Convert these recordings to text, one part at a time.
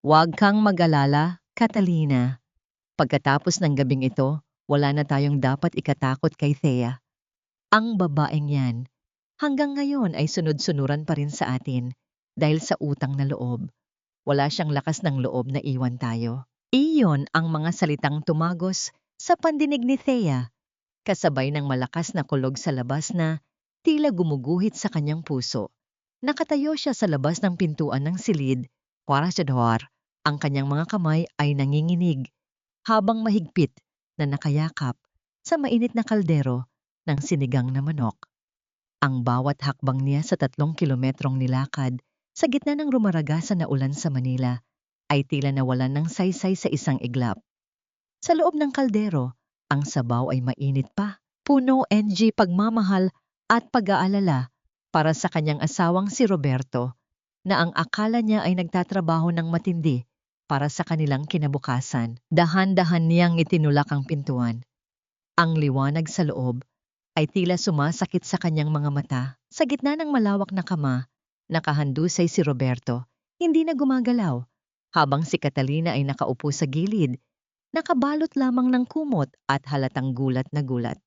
Huwag kang mag-alala, Catalina. Pagkatapos ng gabing ito, wala na tayong dapat ikatakot kay Thea. Ang babaeng yan, hanggang ngayon ay sunod-sunuran pa rin sa atin dahil sa utang na loob. Wala siyang lakas ng loob na iwan tayo. Iyon ang mga salitang tumagos sa pandinig ni Thea, kasabay ng malakas na kulog sa labas na tila gumuguhit sa kanyang puso. Nakatayo siya sa labas ng pintuan ng silid, Quarasador. Ang kanyang mga kamay ay nanginginig habang mahigpit na nakayakap sa mainit na kaldero ng sinigang na manok. Ang bawat hakbang niya sa 3 kilometrong nilakad sa gitna ng rumaragasan na ulan sa Manila ay tila nawalan ng saysay sa isang iglap. Sa loob ng kaldero, ang sabaw ay mainit pa, puno ng pagmamahal at pag-aalala para sa kanyang asawang si Roberto na ang akala niya ay nagtatrabaho ng matindi para sa kanilang kinabukasan. Dahan-dahan niyang itinulak ang pintuan. Ang liwanag sa loob ay tila sumasakit sa kanyang mga mata. Sa gitna ng malawak na kama, nakahandusay si Roberto, hindi na gumagalaw, habang si Catalina ay nakaupo sa gilid, nakabalot lamang ng kumot at halatang gulat na gulat.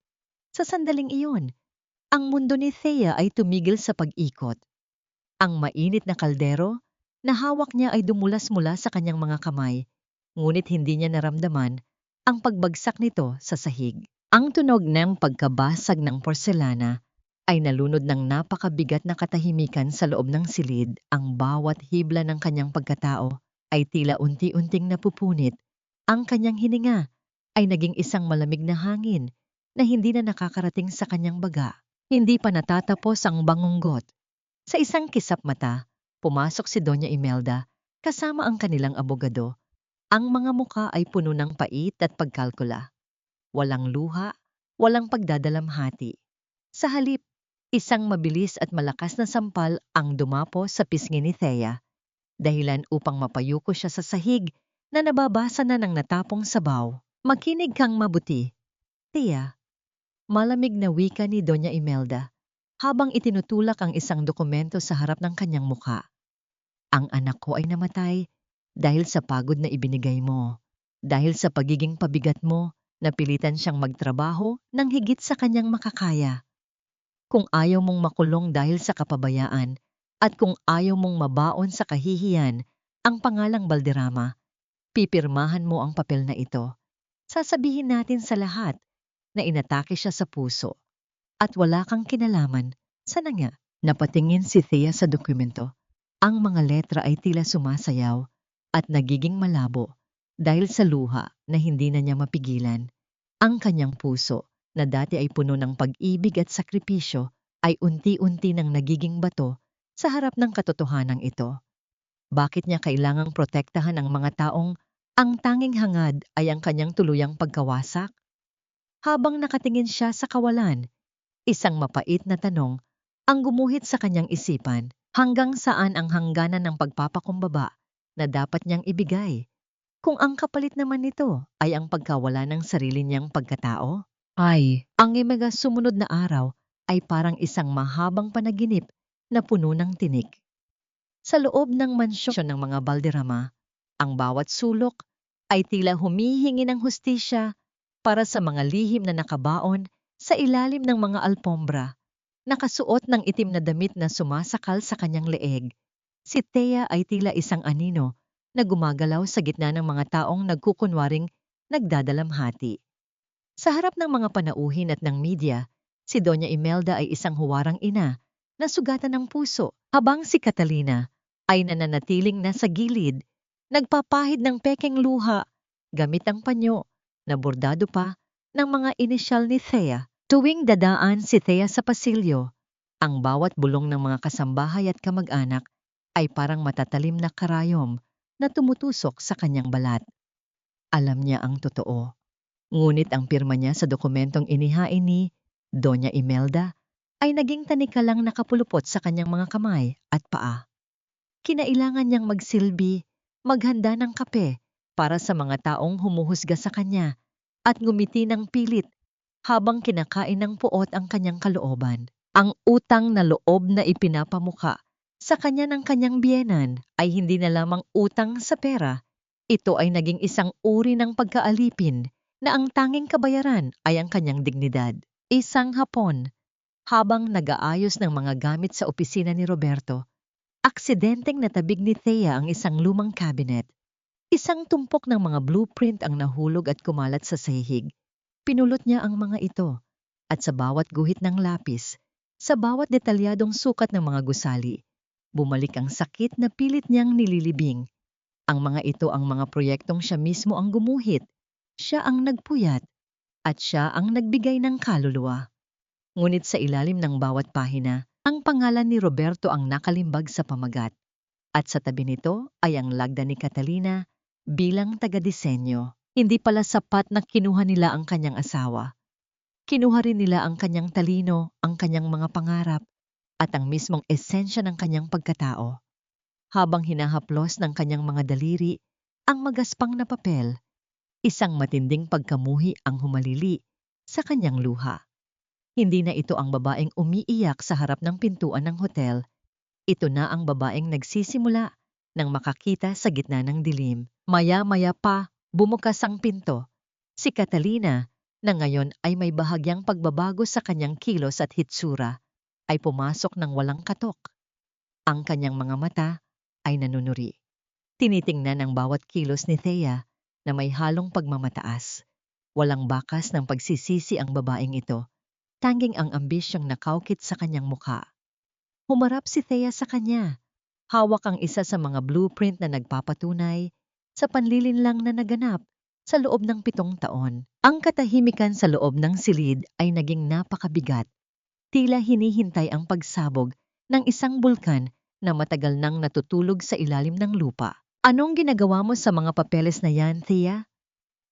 Sa sandaling iyon, ang mundo ni Thea ay tumigil sa pag-ikot. Ang mainit na kaldero na hawak niya ay dumulas mula sa kanyang mga kamay, ngunit hindi niya naramdaman ang pagbagsak nito sa sahig. Ang tunog ng pagkabasag ng porselana ay nalunod ng napakabigat na katahimikan sa loob ng silid. Ang bawat hibla ng kanyang pagkatao ay tila unti-unting napupunit. Ang kanyang hininga ay naging isang malamig na hangin na hindi na nakakarating sa kanyang baga. Hindi pa natatapos ang bangunggot. Sa isang kisap mata, pumasok si Doña Imelda kasama ang kanilang abogado. Ang mga muka ay puno ng pait at pagkalkula. Walang luha, walang pagdadalamhati. Sa halip, isang mabilis at malakas na sampal ang dumapo sa pisngi ni Thea, dahilan upang mapayuko siya sa sahig na nababasa na ng natapong sabaw. Makinig kang mabuti, Thea. Malamig na wika ni Doña Imelda habang itinutulak ang isang dokumento sa harap ng kanyang muka. Ang anak ko ay namatay dahil sa pagod na ibinigay mo. Dahil sa pagiging pabigat mo, napilitan siyang magtrabaho ng higit sa kanyang makakaya. Kung ayaw mong makulong dahil sa kapabayaan at kung ayaw mong mabaon sa kahihiyan ang pangalang Balderrama, pipirmahan mo ang papel na ito. Sasabihin natin sa lahat na inatake siya sa puso at wala kang kinalaman. Sana nga, napatingin si Thea sa dokumento. Ang mga letra ay tila sumasayaw at nagiging malabo dahil sa luha na hindi na niya mapigilan. Ang kanyang puso, na dati ay puno ng pag-ibig at sakripisyo, ay unti-unti nang nagiging bato sa harap ng katotohanan ito. Bakit niya kailangang protektahan ang mga taong ang tanging hangad ay ang kanyang tuluyang pagkawasak? Habang nakatingin siya sa kawalan, isang mapait na tanong ang gumuhit sa kanyang isipan. Hanggang saan ang hangganan ng pagpapakumbaba na dapat niyang ibigay? Kung ang kapalit naman nito ay ang pagkawala ng sarili niyang pagkatao? Ang imaga sumunod na araw ay parang isang mahabang panaginip na puno ng tinik. Sa loob ng mansyon ng mga Balderrama, ang bawat sulok ay tila humihingi ng hustisya para sa mga lihim na nakabaon sa ilalim ng mga alpombra. Nakasuot ng itim na damit na sumasakal sa kanyang leeg, si Thea ay tila isang anino na gumagalaw sa gitna ng mga taong nagkukunwaring nagdadalamhati. Sa harap ng mga panauhin at ng media, si Doña Imelda ay isang huwarang ina na sugatan ng puso, habang si Catalina ay nananatiling nasa gilid, nagpapahid ng pekeng luha gamit ang panyo na bordado pa ng mga inisyal ni Thea. Tuwing dadaan si Thea sa pasilyo, ang bawat bulong ng mga kasambahay at kamag-anak ay parang matatalim na karayom na tumutusok sa kanyang balat. Alam niya ang totoo, ngunit ang pirma niya sa dokumentong inihain ni Doña Imelda ay naging tanikalang nakapulupot sa kanyang mga kamay at paa. Kinailangan niyang magsilbi, maghanda ng kape para sa mga taong humuhusga sa kanya at ngumiti ng pilit habang kinakain ng puot ang kanyang kalooban. Ang utang na loob na ipinapamuka Sa kanya ng kanyang biyenan ay hindi na lamang utang sa pera, ito ay naging isang uri ng pagkaalipin na ang tanging kabayaran ay ang kanyang dignidad. Isang hapon, habang nag-aayos ng mga gamit sa opisina ni Roberto, aksidenteng natabig ni Thea ang isang lumang cabinet. Isang tumpok ng mga blueprint ang nahulog at kumalat sa sahig. Pinulot niya ang mga ito at sa bawat guhit ng lapis, sa bawat detalyadong sukat ng mga gusali, bumalik ang sakit na pilit niyang nililibing. Ang mga ito ang mga proyektong siya mismo ang gumuhit, siya ang nagpuyat, at siya ang nagbigay ng kaluluwa. Ngunit sa ilalim ng bawat pahina, ang pangalan ni Roberto ang nakalimbag sa pamagat. At sa tabi nito ay ang lagda ni Catalina bilang taga-disenyo. Hindi pala sapat na kinuha nila ang kanyang asawa. Kinuha rin nila ang kanyang talino, ang kanyang mga pangarap, at ang mismong esensya ng kanyang pagkatao. Habang hinahaplos ng kanyang mga daliri ang magaspang na papel, isang matinding pagkamuhi ang humalili sa kanyang luha. Hindi na ito ang babaeng umiiyak sa harap ng pintuan ng hotel. Ito na ang babaeng nagsisimula nang makakita sa gitna ng dilim. Maya-maya pa, bumukas ang pinto. Si Catalina, na ngayon ay may bahagyang pagbabago sa kanyang kilos at hitsura, ay pumasok ng walang katok. Ang kanyang mga mata ay nanunuri. Tinitingnan ang bawat kilos ni Thea na may halong pagmamataas. Walang bakas ng pagsisisi ang babaeng ito. Tanging ang ambisyong nakaukit sa kanyang mukha. Humarap si Thea sa kanya. Hawak ang isa sa mga blueprint na nagpapatunay sa panlilinlang na naganap sa loob ng 7 taon. Ang katahimikan sa loob ng silid ay naging napakabigat. Tila hinihintay ang pagsabog ng isang bulkan na matagal nang natutulog sa ilalim ng lupa. Anong ginagawa mo sa mga papeles na yan, Thea?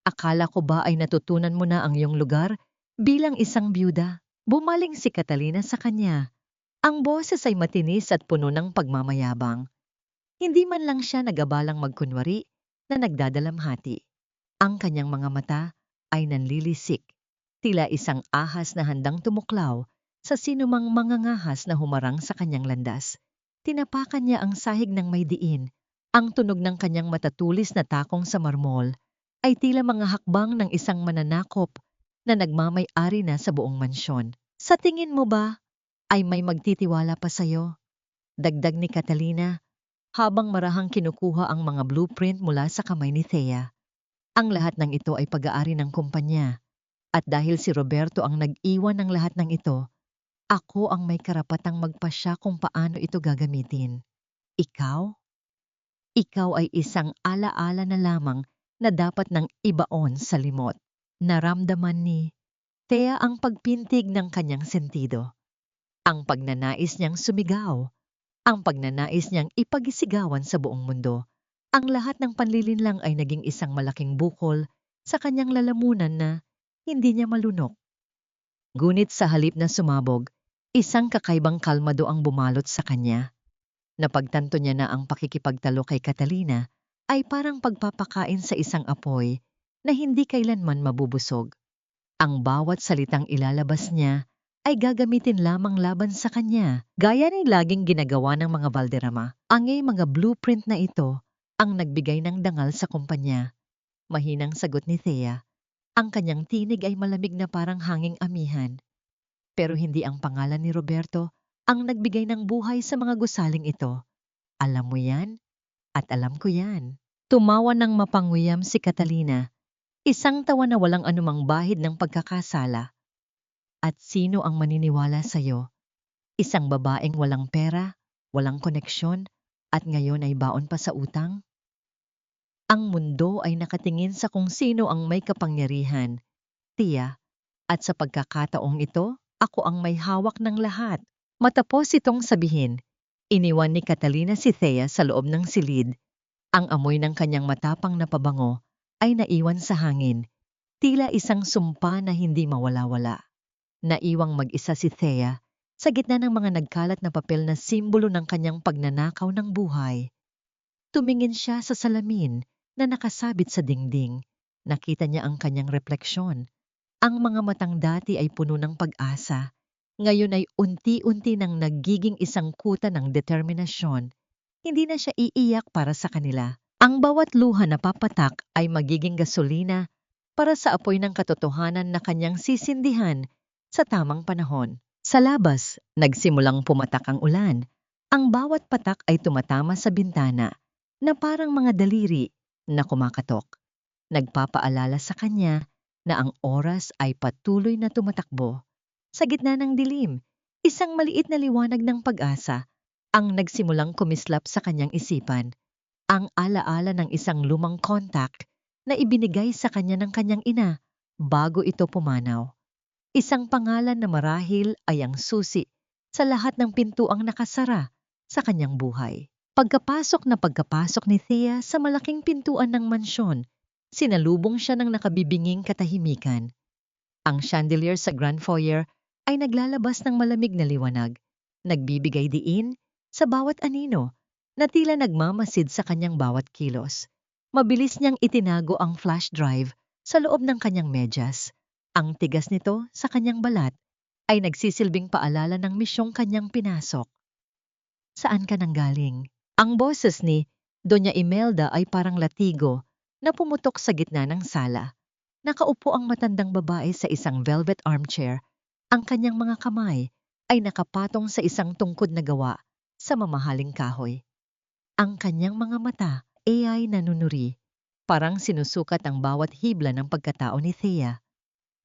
Akala ko ba ay natutunan mo na ang iyong lugar bilang isang byuda? Bumaling si Catalina sa kanya. Ang boses ay matinis at puno ng pagmamayabang. Hindi man lang siya nagabalang magkunwari na nagdadalamhati. Ang kanyang mga mata ay nanlilisik, tila isang ahas na handang tumuklaw sa sinumang mangangahas na humarang sa kanyang landas. Tinapakan niya ang sahig ng may diin. Ang tunog ng kanyang matatulis na takong sa marmol ay tila mga hakbang ng isang mananakop na nagmamay-ari na sa buong mansyon. Sa tingin mo ba ay may magtitiwala pa sa'yo? Dagdag ni Catalina habang marahang kinukuha ang mga blueprint mula sa kamay ni Thea. Ang lahat ng ito ay pag-aari ng kumpanya at dahil si Roberto ang nag-iwan ng lahat ng ito, ako ang may karapatang magpasya kung paano ito gagamitin. Ikaw? Ikaw ay isang alaala na lamang na dapat nang ibaon sa limot. Naramdaman ni Thea ang pagpintig ng kanyang sentido. Ang pagnanais niyang sumigaw, ang pagnanais niyang ipagisigawan sa buong mundo. Ang lahat ng panlilinlang ay naging isang malaking bukol sa kanyang lalamunan na hindi niya malunok. Ngunit sa halip na sumabog, isang kakaibang kalmado ang bumalot sa kanya. Napagtanto niya na ang pakikipagtalo kay Catalina ay parang pagpapakain sa isang apoy na hindi kailanman mabubusog. Ang bawat salitang ilalabas niya ay gagamitin lamang laban sa kanya, gaya ng laging ginagawa ng mga Valderrama. Ang mga blueprint na ito ang nagbigay ng dangal sa kumpanya. Mahinang sagot ni Thea. Ang kanyang tinig ay malamig na parang hanging amihan. Pero hindi ang pangalan ni Roberto ang nagbigay ng buhay sa mga gusaling ito. Alam mo yan? At alam ko yan. Tumawa ng mapanguyam si Catalina. Isang tawa na walang anumang bahid ng pagkakasala. At sino ang maniniwala sa'yo? Isang babaeng walang pera, walang koneksyon, at ngayon ay baon pa sa utang? Ang mundo ay nakatingin sa kung sino ang may kapangyarihan, Tia, at sa pagkakataong ito, ako ang may hawak ng lahat. Matapos itong sabihin, iniwan ni Catalina si Thea sa loob ng silid. Ang amoy ng kanyang matapang na pabango ay naiwan sa hangin, tila isang sumpa na hindi mawala-wala. Naiwang mag-isa si Thea sa gitna ng mga nagkalat na papel na simbolo ng kanyang pagnanakaw ng buhay. Tumingin siya sa salamin na nakasabit sa dingding. Nakita niya ang kanyang refleksyon. Ang mga matang dati ay puno ng pag-asa, Ngayon ay unti-unti nang nagiging isang kuta ng determinasyon. Hindi na siya iiyak para sa kanila. Ang bawat luha na papatak ay magiging gasolina para sa apoy ng katotohanan na kanyang sisindihan sa tamang panahon. Sa labas, nagsimulang pumatak ang ulan. Ang bawat patak ay tumatama sa bintana na parang mga daliri na kumakatok. Nagpapaalala sa kanya na ang oras ay patuloy na tumatakbo. Sa gitna ng dilim, isang maliit na liwanag ng pag-asa ang nagsimulang kumislap sa kanyang isipan. Ang alaala ng isang lumang contact na ibinigay sa kanya ng kanyang ina bago ito pumanaw. Isang pangalan na marahil ay ang susi sa lahat ng pintuang nakasara sa kanyang buhay. Pagkapasok ni Thea sa malaking pintuan ng mansyon, sinalubong siya ng nakabibinging katahimikan. Ang chandelier sa grand foyer ay naglalabas ng malamig na liwanag, nagbibigay diin sa bawat anino na tila nagmamasid sa kanyang bawat kilos. Mabilis niyang itinago ang flash drive sa loob ng kanyang medyas. Ang tigas nito sa kanyang balat ay nagsisilbing paalala ng misyong kanyang pinasok. Saan ka nanggaling? Ang boses ni Doña Imelda ay parang latigo na pumutok sa gitna ng sala. Nakaupo ang matandang babae sa isang velvet armchair. Ang kanyang mga kamay ay nakapatong sa isang tungkod na gawa sa mamahaling kahoy. Ang kanyang mga mata ay nanunuri, parang sinusukat ang bawat hibla ng pagkatao ni Thea.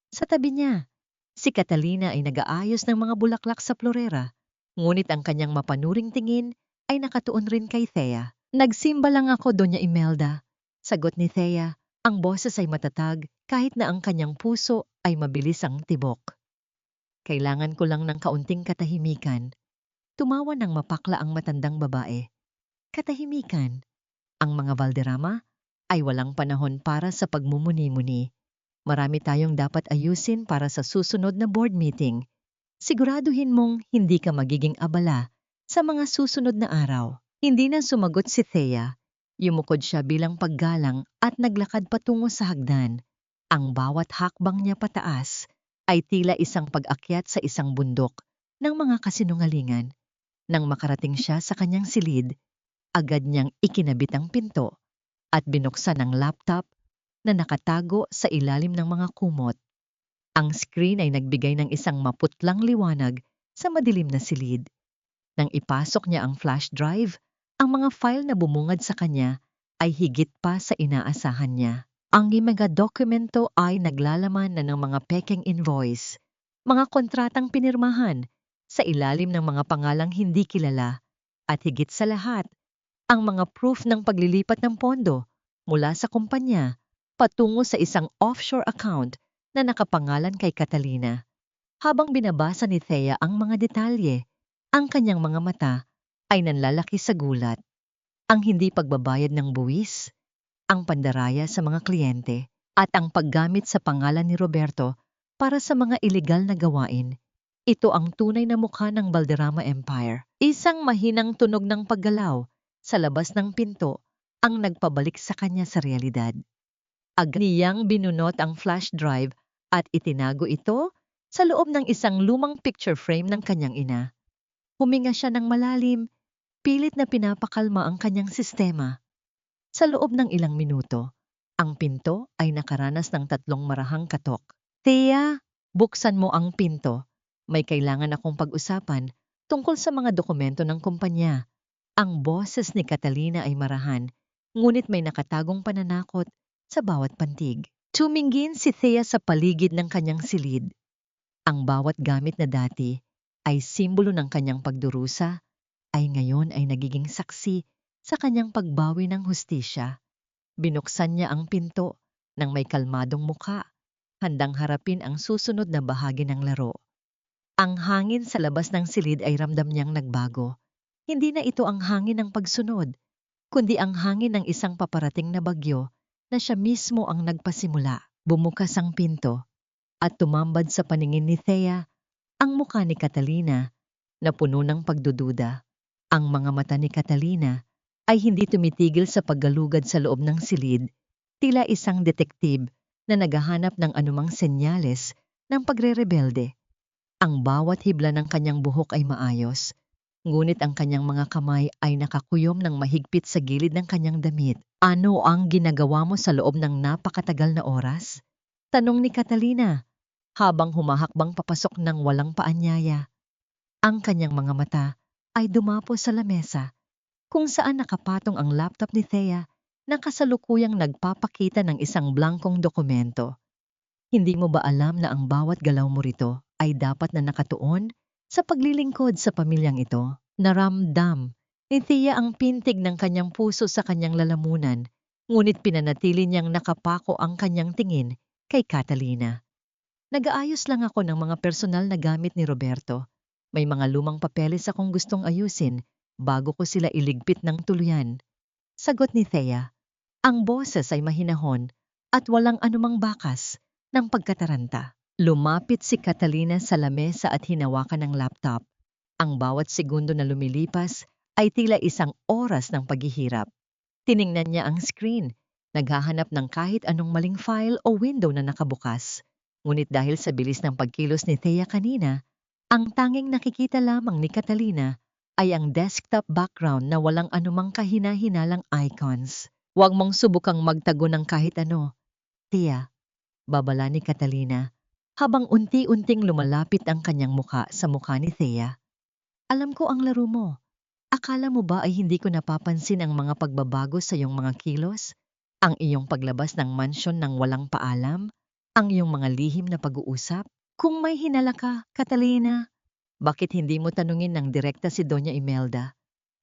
Sa tabi niya, si Catalina ay nag-aayos ng mga bulaklak sa florera, ngunit ang kanyang mapanuring tingin ay nakatuon rin kay Thea. Nagsimba lang ako, Doña Imelda. Sagot ni Thea, ang boses ay matatag kahit na ang kanyang puso ay mabilis ang tibok. Kailangan ko lang ng kaunting katahimikan. Tumawa ng mapakla ang matandang babae. Katahimikan. Ang mga Valderrama ay walang panahon para sa pagmumuni-muni. Marami tayong dapat ayusin para sa susunod na board meeting. Siguraduhin mong hindi ka magiging abala sa mga susunod na araw. Hindi na sumagot si Thea. Yumukod siya bilang paggalang at naglakad patungo sa hagdan. Ang bawat hakbang niya pataas ay tila isang pag-akyat sa isang bundok ng mga kasinungalingan. Nang makarating siya sa kanyang silid, agad niyang ikinabit ang pinto at binuksan ang laptop na nakatago sa ilalim ng mga kumot. Ang screen ay nagbigay ng isang maputlang liwanag sa madilim na silid. Nang ipasok niya ang flash drive, ang mga file na bumungad sa kanya ay higit pa sa inaasahan niya. Ang mga dokumento ay naglalaman na ng mga pekeng invoice, mga kontratang pinirmahan sa ilalim ng mga pangalang hindi kilala, at higit sa lahat, ang mga proof ng paglilipat ng pondo mula sa kumpanya patungo sa isang offshore account na nakapangalan kay Catalina. Habang binabasa ni Thea ang mga detalye, ang kanyang mga mata ay nanlalaki sa gulat. Ang hindi pagbabayad ng buwis, ang pandaraya sa mga kliyente, at ang paggamit sa pangalan ni Roberto para sa mga ilegal na gawain. Ito ang tunay na mukha ng Valderrama Empire. Isang mahinang tunog ng paggalaw sa labas ng pinto ang nagpabalik sa kanya sa realidad. Agad niyang binunot ang flash drive at itinago ito sa loob ng isang lumang picture frame ng kanyang ina. Huminga siya ng malalim, pilit na pinapakalma ang kanyang sistema. Sa loob ng ilang minuto, ang pinto ay nakaranas ng 3 marahang katok. Thea, buksan mo ang pinto. May kailangan akong pag-usapan tungkol sa mga dokumento ng kumpanya. Ang boses ni Catalina ay marahan, ngunit may nakatagong pananakot sa bawat pantig. Tumingin si Thea sa paligid ng kanyang silid. Ang bawat gamit na dati ay simbolo ng kanyang pagdurusa, ay ngayon ay nagiging saksi sa kanyang pagbawi ng hustisya. Binuksan niya ang pinto ng may kalmadong muka, handang harapin ang susunod na bahagi ng laro. Ang hangin sa labas ng silid ay ramdam niyang nagbago. Hindi na ito ang hangin ng pagsunod, kundi ang hangin ng isang paparating na bagyo na siya mismo ang nagpasimula. Bumukas ang pinto at tumambad sa paningin ni Thea ang mukha ni Catalina na puno ng pagdududa. Ang mga mata ni Catalina ay hindi tumitigil sa paggalugad sa loob ng silid, tila isang detektib na naghahanap ng anumang senyales ng pagre-rebelde. Ang bawat hibla ng kanyang buhok ay maayos, ngunit ang kanyang mga kamay ay nakakuyom ng mahigpit sa gilid ng kanyang damit. Ano ang ginagawa mo sa loob ng napakatagal na oras? Tanong ni Catalina, habang humahakbang papasok ng walang paanyaya. Ang kanyang mga mata ay dumapo sa lamesa, kung saan nakapatong ang laptop ni Thea na kasalukuyang nagpapakita ng isang blankong dokumento. Hindi mo ba alam na ang bawat galaw mo rito ay dapat na nakatuon sa paglilingkod sa pamilyang ito? Naramdam ni Thea ang pintig ng kanyang puso sa kanyang lalamunan, ngunit pinanatili niyang nakapako ang kanyang tingin kay Catalina. Nag-aayos lang ako ng mga personal na gamit ni Roberto. May mga lumang papeles akong gustong ayusin bago ko sila iligpit ng tuluyan. Sagot ni Thea. Ang boses ay mahinahon at walang anumang bakas ng pagkataranta. Lumapit si Catalina sa lamesa at hinawakan ng laptop. Ang bawat segundo na lumilipas ay tila isang oras ng paghihirap. Tiningnan niya ang screen, naghahanap ng kahit anong maling file o window na nakabukas. Ngunit dahil sa bilis ng pagkilos ni Thea kanina, ang tanging nakikita lamang ni Catalina ay ang desktop background na walang anumang kahina-hinalang icons. Huwag mong subukang magtago ng kahit ano, Thea, babala ni Catalina, habang unti-unting lumalapit ang kanyang muka sa mukha ni Thea. Alam ko ang laro mo. Akala mo ba ay hindi ko napapansin ang mga pagbabago sa iyong mga kilos? Ang iyong paglabas ng mansyon ng walang paalam? Ang iyong mga lihim na pag-uusap? Kung may hinala ka, Catalina, bakit hindi mo tanungin ng direkta si Doña Imelda?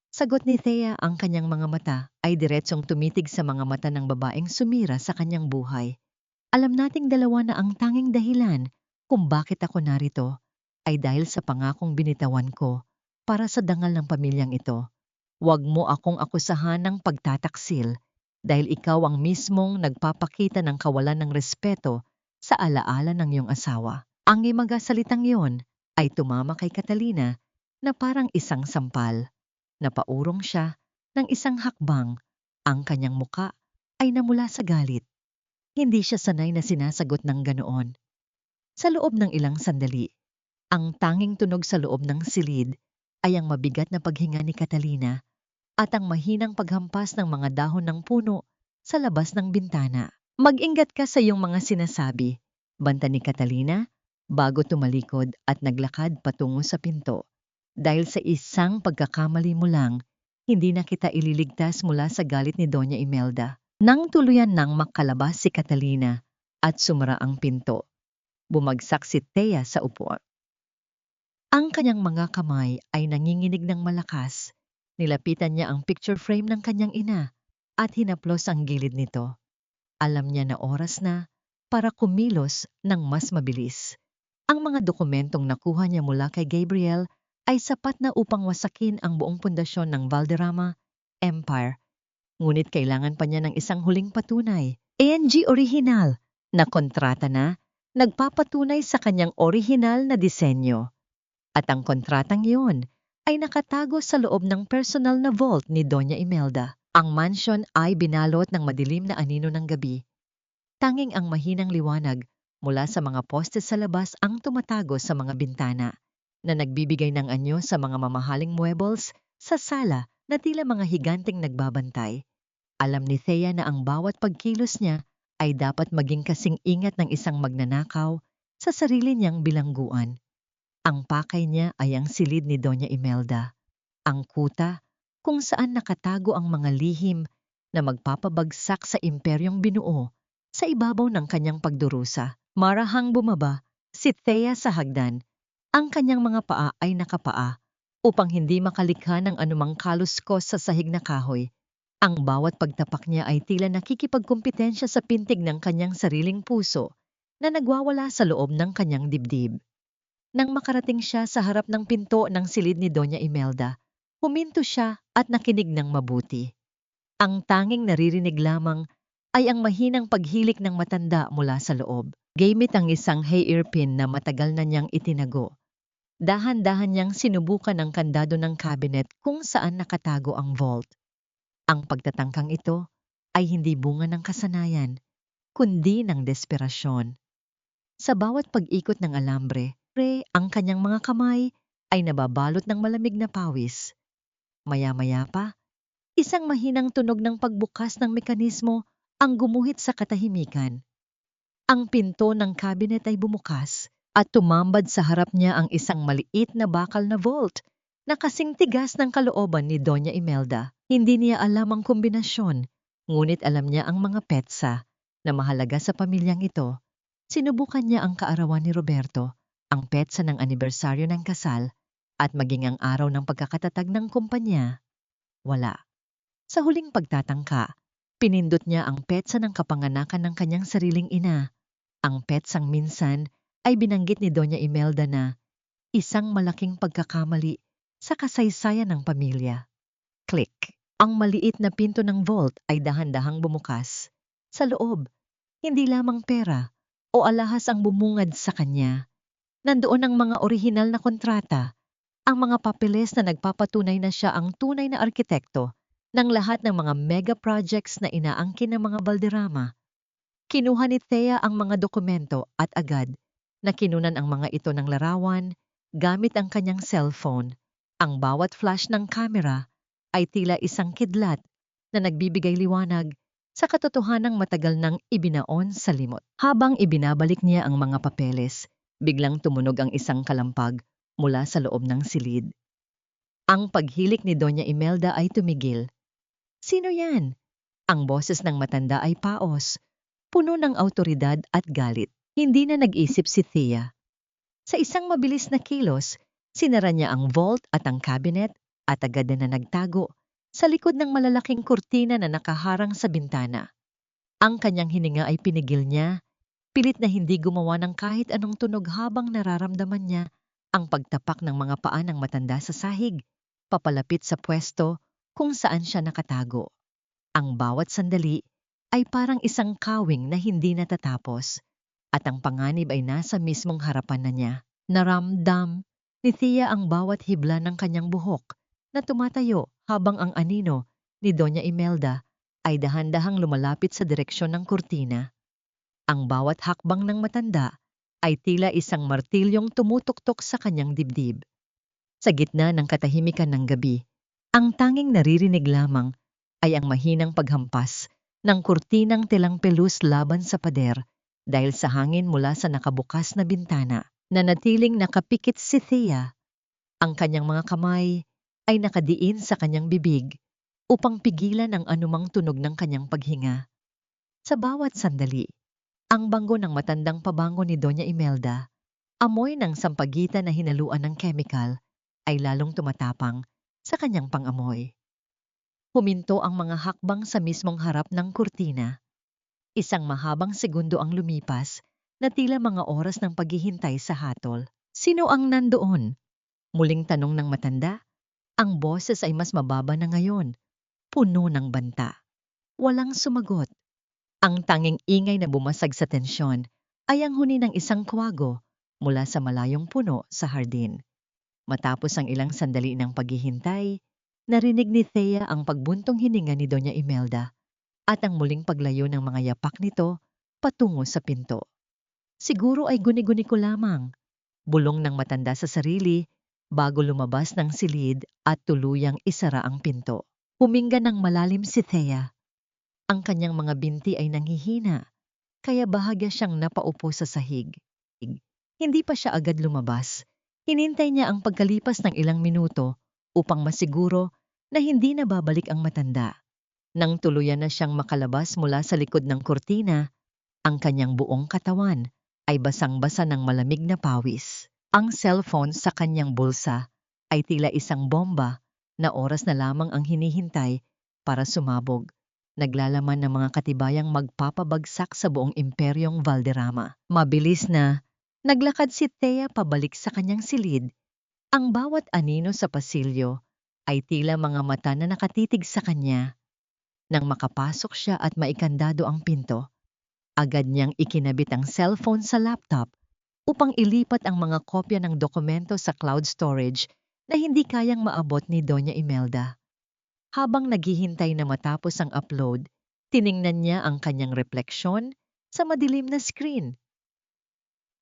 Sagot ni Thea, ang kanyang mga mata ay diretsong tumitig sa mga mata ng babaeng sumira sa kanyang buhay. Alam nating dalawa na ang tanging dahilan kung bakit ako narito ay dahil sa pangakong binitawan ko para sa dangal ng pamilyang ito. Huwag mo akong akusahan ng pagtataksil dahil ikaw ang mismong nagpapakita ng kawalan ng respeto sa alaala ng iyong asawa. Ang imaga salitang yon ay tumama kay Catalina na parang isang sampal. Napaurong siya ng isang hakbang. Ang kanyang muka ay namula sa galit. Hindi siya sanay na sinasagot ng ganoon. Sa loob ng ilang sandali, ang tanging tunog sa loob ng silid ay ang mabigat na paghinga ni Catalina at ang mahinang paghampas ng mga dahon ng puno sa labas ng bintana. Mag-ingat ka sa iyong mga sinasabi, banta ni Catalina bago tumalikod at naglakad patungo sa pinto. Dahil sa isang pagkakamali mo lang, hindi na kita ililigtas mula sa galit ni Doña Imelda. Nang tuluyan nang makalabas si Catalina at sumara ang pinto, bumagsak si Thea sa upuan. Ang kanyang mga kamay ay nanginginig ng malakas. Nilapitan niya ang picture frame ng kanyang ina at hinaplos ang gilid nito. Alam niya na oras na para kumilos ng mas mabilis. Ang mga dokumentong nakuha niya mula kay Gabriel ay sapat na upang wasakin ang buong pundasyon ng Valderrama Empire. Ngunit kailangan pa niya ng isang huling patunay. ANG original na kontrata na nagpapatunay sa kanyang orihinal na disenyo. At ang kontratang iyon ay nakatago sa loob ng personal na vault ni Doña Imelda. Ang mansion ay binalot ng madilim na anino ng gabi. Tanging ang mahinang liwanag mula sa mga poste sa labas ang tumatago sa mga bintana na nagbibigay ng anyo sa mga mamahaling muebles sa sala na tila mga higanting nagbabantay. Alam ni Thea na ang bawat pagkilos niya ay dapat maging kasing ingat ng isang magnanakaw sa sarili niyang bilangguan. Ang pakay niya ay ang silid ni Doña Imelda, ang kuta kung saan nakatago ang mga lihim na magpapabagsak sa imperyong binuo sa ibabaw ng kanyang pagdurusa. Marahang bumaba si Thea sa hagdan. Ang kanyang mga paa ay nakapaa upang hindi makalikha ng anumang kaluskos sa sahig na kahoy. Ang bawat pagtapak niya ay tila nakikipagkumpetensya sa pintig ng kanyang sariling puso na nagwawala sa loob ng kanyang dibdib. Nang makarating siya sa harap ng pinto ng silid ni Doña Imelda, huminto siya at nakinig ng mabuti. Ang tanging naririnig lamang ay ang mahinang paghilik ng matanda mula sa loob. Gamit ang isang hairpin na matagal na niyang itinago. Dahan-dahan niyang sinubukan ang kandado ng cabinet kung saan nakatago ang vault. Ang pagtatangkang ito ay hindi bunga ng kasanayan, kundi ng desperasyon. Sa bawat pag-ikot ng alambre, Ang kanyang mga kamay ay nababalot ng malamig na pawis. Maya-maya pa, isang mahinang tunog ng pagbukas ng mekanismo ang gumuhit sa katahimikan. Ang pinto ng cabinet ay bumukas at tumambad sa harap niya ang isang maliit na bakal na vault na kasing tigas ng kalooban ni Doña Imelda. Hindi niya alam ang kombinasyon, ngunit alam niya ang mga petsa na mahalaga sa pamilyang ito. Sinubukan niya ang kaarawan ni Roberto, ang petsa ng anibersaryo ng kasal, at maging ang araw ng pagkakatatag ng kumpanya. Wala. Sa huling pagtatangka, pinindot niya ang petsa ng kapanganakan ng kanyang sariling ina. Ang petsang minsan ay binanggit ni Doña Imelda na isang malaking pagkakamali sa kasaysayan ng pamilya. Click! Ang maliit na pinto ng vault ay dahan-dahang bumukas. Sa loob, hindi lamang pera o alahas ang bumungad sa kanya. Nandoon ang mga orihinal na kontrata, ang mga papeles na nagpapatunay na siya ang tunay na arkitekto ng lahat ng mga mega projects na inaangkin ng mga Valderrama. Kinuha ni Thea ang mga dokumento at agad na kinunan ang mga ito ng larawan gamit ang kanyang cellphone. Ang bawat flash ng camera ay tila isang kidlat na nagbibigay liwanag sa katotohanang matagal nang ibinaon sa limot. Habang ibinabalik niya ang mga papeles, biglang tumunog ang isang kalampag mula sa loob ng silid. Ang paghilik ni Doña Imelda ay tumigil. Sino yan? Ang boses ng matanda ay paos, puno ng awtoridad at galit. Hindi na nag-isip si Thea. Sa isang mabilis na kilos, sinara niya ang vault at ang cabinet at agad na nagtago sa likod ng malalaking kurtina na nakaharang sa bintana. Ang kanyang hininga ay pinigil niya, pilit na hindi gumawa ng kahit anong tunog habang nararamdaman niya ang pagtapak ng mga paa ng matanda sa sahig, papalapit sa pwesto kung saan siya nakatago. Ang bawat sandali ay parang isang kawing na hindi natatapos at ang panganib ay nasa mismong harapan na niya. Naramdam ni Thea ang bawat hibla ng kanyang buhok na tumatayo habang ang anino ni Doña Imelda ay dahan-dahang lumalapit sa direksyon ng kurtina. Ang bawat hakbang ng matanda ay tila isang martilyong tumutuktok sa kanyang dibdib. Sa gitna ng katahimikan ng gabi, ang tanging naririnig lamang ay ang mahinang paghampas ng kurtinang tilang pelus laban sa pader dahil sa hangin mula sa nakabukas na bintana. Nanatiling nakapikit si Thea. Ang kanyang mga kamay ay nakadiin sa kanyang bibig upang pigilan ang anumang tunog ng kanyang paghinga. Sa bawat sandali, ang banggo ng matandang pabango ni Doña Imelda, amoy ng sampagitan na hinaluan ng chemical, ay lalong tumatapang sa kanyang pangamoy. Huminto ang mga hakbang sa mismong harap ng kurtina. Isang mahabang segundo ang lumipas na tila mga oras ng paghihintay sa hatol. Sino ang nandoon? Muling tanong ng matanda. Ang boses ay mas mababa na ngayon, puno ng banta. Walang sumagot. Ang tanging ingay na bumasag sa tensyon ay ang huni ng isang kwago mula sa malayong puno sa hardin. Matapos ang ilang sandali ng paghihintay, narinig ni Thea ang pagbuntong hininga ni Doña Imelda at ang muling paglayo ng mga yapak nito patungo sa pinto. Siguro ay guni-guni ko lamang, bulong ng matanda sa sarili bago lumabas ng silid at tuluyang isara ang pinto. Huminga ng malalim si Thea. Ang kanyang mga binti ay nanghihina, kaya bahagya siyang napaupo sa sahig. Hindi pa siya agad lumabas. Hinintay niya ang pagkalipas ng ilang minuto upang masiguro na hindi na babalik ang matanda. Nang tuluyan na siyang makalabas mula sa likod ng kurtina, ang kanyang buong katawan ay basang-basa ng malamig na pawis. Ang cellphone sa kanyang bulsa ay tila isang bomba na oras na lamang ang hinihintay para sumabog. Naglalaman ng mga katibayang magpapabagsak sa buong imperyong Valderrama. Mabilis na naglakad si Thea pabalik sa kanyang silid. Ang bawat anino sa pasilyo ay tila mga mata na nakatitig sa kanya. Nang makapasok siya at maikandado ang pinto, agad niyang ikinabit ang cellphone sa laptop upang ilipat ang mga kopya ng dokumento sa cloud storage na hindi kayang maabot ni Doña Imelda. Habang naghihintay na matapos ang upload, tiningnan niya ang kanyang refleksyon sa madilim na screen.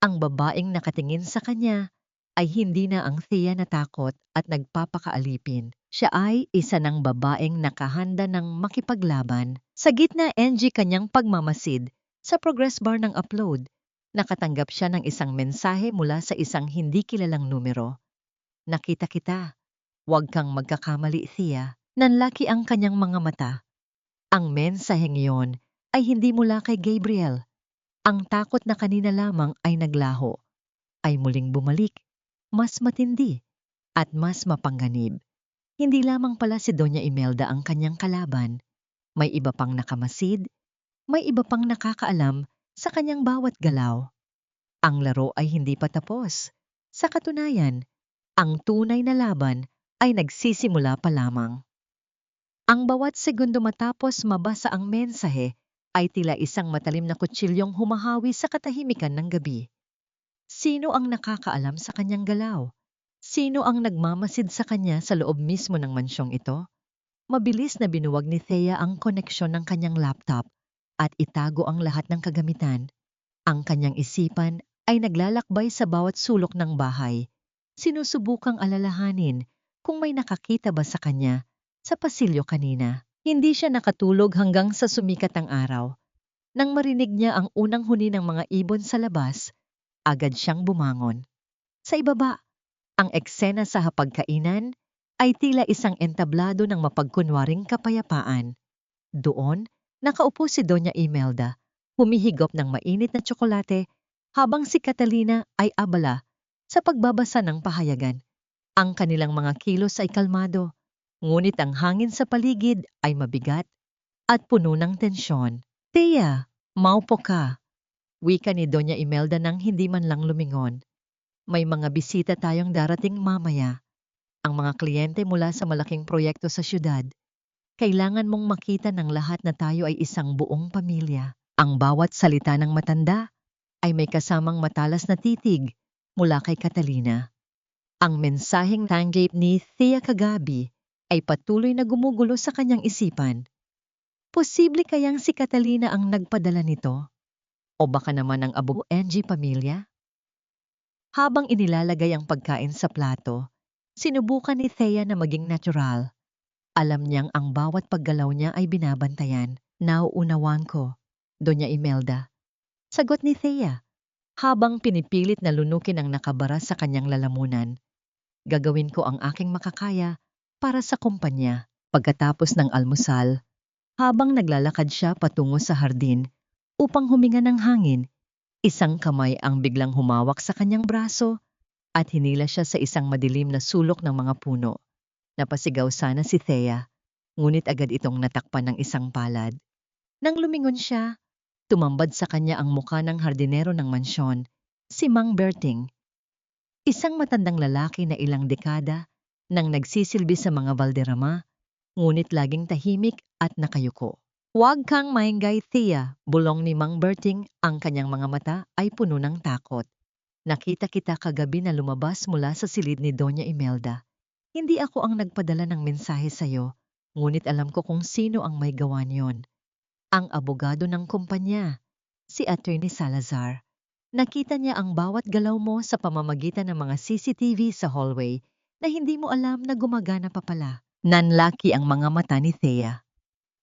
Ang babaeng nakatingin sa kanya ay hindi na ang Thea na takot at nagpapakaalipin. Siya ay isa ng babaeng nakahanda ng makipaglaban. Sa gitna kanyang pagmamasid sa progress bar ng upload, nakatanggap siya ng isang mensahe mula sa isang hindi kilalang numero. Nakita kita. Huwag kang magkakamali, Thea. Nanlaki ang kanyang mga mata. Ang mensaheng iyon ay hindi mula kay Gabriel. Ang takot na kanina lamang ay naglaho, ay muling bumalik, mas matindi, at mas mapangganib. Hindi lamang pala si Doña Imelda ang kanyang kalaban. May iba pang nakamasid, may iba pang nakakaalam sa kanyang bawat galaw. Ang laro ay hindi pa tapos. Sa katunayan, ang tunay na laban ay nagsisimula pa lamang. Ang bawat segundo matapos mabasa ang mensahe ay tila isang matalim na kutsilyong humahawi sa katahimikan ng gabi. Sino ang nakakaalam sa kanyang galaw? Sino ang nagmamasid sa kanya sa loob mismo ng mansyong ito? Mabilis na binuwag ni Thea ang koneksyon ng kanyang laptop at itago ang lahat ng kagamitan. Ang kanyang isipan ay naglalakbay sa bawat sulok ng bahay. Sinusubukang alalahanin kung may nakakita ba sa kanya sa pasilyo kanina. Hindi siya nakatulog hanggang sa sumikat ang araw. Nang marinig niya ang unang huni ng mga ibon sa labas, agad siyang bumangon. Sa ibaba, ang eksena sa hapagkainan ay tila isang entablado ng mapagkunwaring kapayapaan. Doon, nakaupo si Doña Imelda, humihigop ng mainit na tsokolate habang si Catalina ay abala sa pagbabasa ng pahayagan. Ang kanilang mga kilos ay kalmado, ngunit ang hangin sa paligid ay mabigat at puno ng tensyon. Thea, maupo ka. Wika ni Doña Imelda nang hindi man lang lumingon. May mga bisita tayong darating mamaya. Ang mga kliyente mula sa malaking proyekto sa syudad. Kailangan mong makita ng lahat na tayo ay isang buong pamilya. Ang bawat salita ng matanda ay may kasamang matalas na titig mula kay Catalina. Ang mensaheng tanggap ni Thea kagabi ay patuloy na gumugulo sa kanyang isipan. Posible kayang si Catalina ang nagpadala nito? O baka naman ang Abu NG pamilya? Habang inilalagay ang pagkain sa plato, sinubukan ni Thea na maging natural. Alam niyang ang bawat paggalaw niya ay binabantayan. Nauunawaan ko, Doña Imelda. Sagot ni Thea, habang pinipilit na lunukin ang nakabara sa kanyang lalamunan. Gagawin ko ang aking makakaya para sa kumpanya. Pagkatapos ng almusal, habang naglalakad siya patungo sa hardin upang huminga ng hangin, isang kamay ang biglang humawak sa kanyang braso at hinila siya sa isang madilim na sulok ng mga puno. Napasigaw sana si Thea, ngunit agad itong natakpan ng isang palad. Nang lumingon siya, tumambad sa kanya ang muka ng hardinero ng mansyon, si Mang Berting. Isang matandang lalaki na ilang dekada nang nagsisilbi sa mga Valderrama, ngunit laging tahimik at nakayuko. Huwag kang maingay, Thea, bulong ni Mang Berting, ang kanyang mga mata ay puno ng takot. Nakita kita kagabi na lumabas mula sa silid ni Doña Imelda. Hindi ako ang nagpadala ng mensahe sa'yo, ngunit alam ko kung sino ang may gawa niyon. Ang abogado ng kumpanya, si Attorney Salazar. Nakita niya ang bawat galaw mo sa pamamagitan ng mga CCTV sa hallway na hindi mo alam na gumagana pa pala. Nanlaki ang mga mata ni Thea.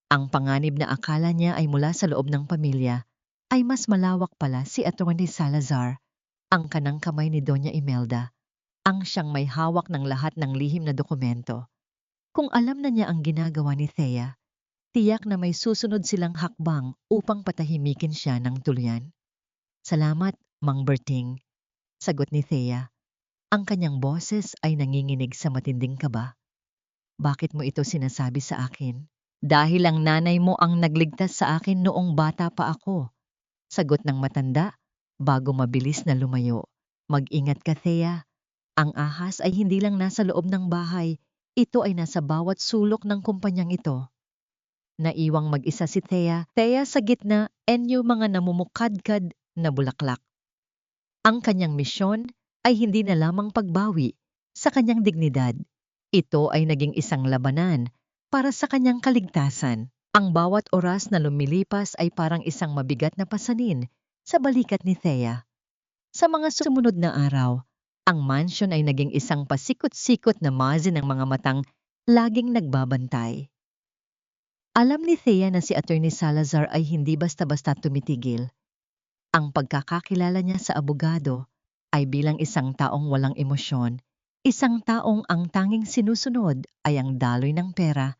Ang panganib na akala niya ay mula sa loob ng pamilya ay mas malawak pala si Attorney Salazar, ang kanang kamay ni Doña Imelda, ang siyang may hawak ng lahat ng lihim na dokumento. Kung alam na niya ang ginagawa ni Thea, tiyak na may susunod silang hakbang upang patahimikin siya ng tuluyan. Salamat, Mang Berting, sagot ni Thea. Ang kanyang boses ay nanginginig sa matinding kaba. Bakit mo ito sinasabi sa akin? Dahil ang nanay mo ang nagligtas sa akin noong bata pa ako, sagot ng matanda bago mabilis na lumayo. Mag-ingat ka, Thea. Ang ahas ay hindi lang nasa loob ng bahay, ito ay nasa bawat sulok ng kumpanyang ito. Naiwang mag-isa si Thea sa gitna yung mga namumukadkad na bulaklak. Ang kanyang misyon ay hindi na lamang pagbawi sa kanyang dignidad. Ito ay naging isang labanan para sa kanyang kaligtasan. Ang bawat oras na lumilipas ay parang isang mabigat na pasanin sa balikat ni Thea. Sa mga sumunod na araw, ang mansion ay naging isang pasikot-sikot na maze ng mga matang laging nagbabantay. Alam ni Thea na si Attorney Salazar ay hindi basta-basta tumitigil. Ang pagkakakilala niya sa abogado ay bilang isang taong walang emosyon, isang taong ang tanging sinusunod ay ang daloy ng pera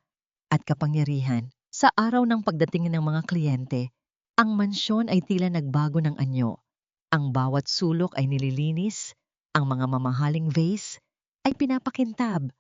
at kapangyarihan. Sa araw ng pagdating ng mga kliyente, ang mansyon ay tila nagbago ng anyo. Ang bawat sulok ay nililinis, ang mga mamahaling vase ay pinapakintab,